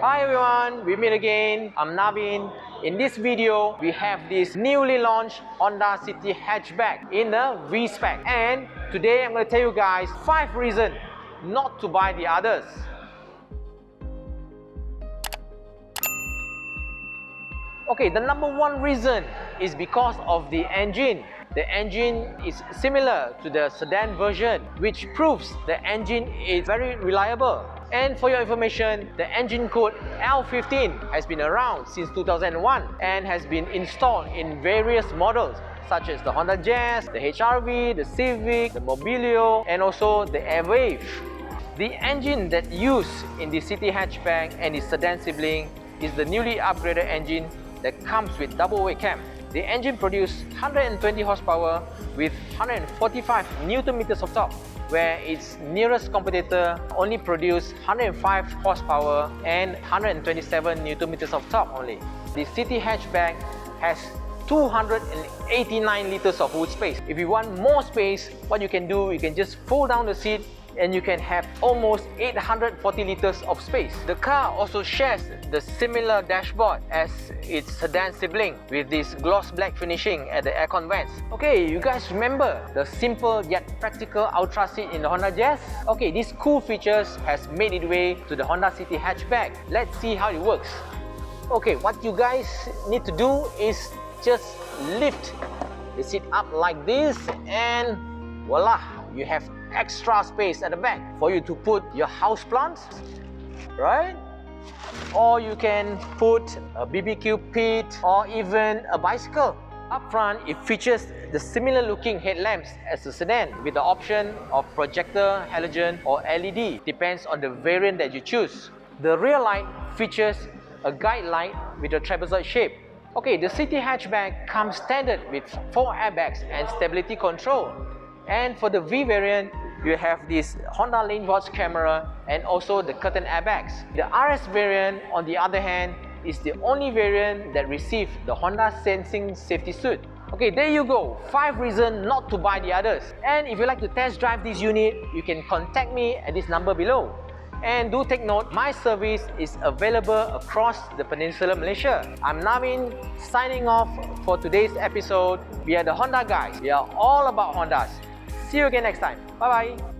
Hi everyone, we meet again. I'm Navin. In this video, we have this newly launched Honda City hatchback in the V-Spec. And today I'm going to tell you guys 5 reasons not to buy the others. Okay, the number 1 reason is because of the engine. The engine is similar to the sedan version, which proves the engine is very reliable. And for your information, the engine code L15 has been around since 2001 and has been installed in various models such as the Honda Jazz, the HR-V, the Civic, the Mobilio, and also the Airwave. The engine that used in the City hatchback and the sedan sibling is the newly upgraded engine that comes with double weight cam. The engine produced 120 horsepower with 145 Nm of torque, where its nearest competitor only produced 105 horsepower and 127 Nm of torque only. The City hatchback has 289 liters of boot space. If you want more space, what you can do, you can just fold down the seat and you can have almost 840 liters of space. The car also shares the similar dashboard as its sedan sibling with this gloss black finishing at the aircon vents. Okay, you guys remember the simple yet practical Ultra seat in the Honda Jazz? Okay, these cool features has made its way to the Honda City hatchback. Let's see how it works. Okay, what you guys need to do is just lift the seat up like this and voila, you have extra space at the back for you to put your house plants, right? Or you can put a BBQ pit or even a bicycle. Up front, it features the similar looking headlamps as the sedan with the option of projector, halogen or LED, depends on the variant that you choose. The rear light features a guide light with a trapezoid shape. Okay, the City hatchback comes standard with 4 airbags and stability control. And for the V variant, you have this Honda Lane Watch camera and also the curtain airbags. The RS variant, on the other hand, is the only variant that received the Honda Sensing Safety Suit. Okay, there you go, 5 reasons not to buy the others. And if you'd like to test drive this unit, you can contact me at this number below. And do take note, my service is available across the Peninsula Malaysia. I'm Navin, signing off for today's episode. We are the Honda guys. We are all about Hondas. See you again next time. Bye bye.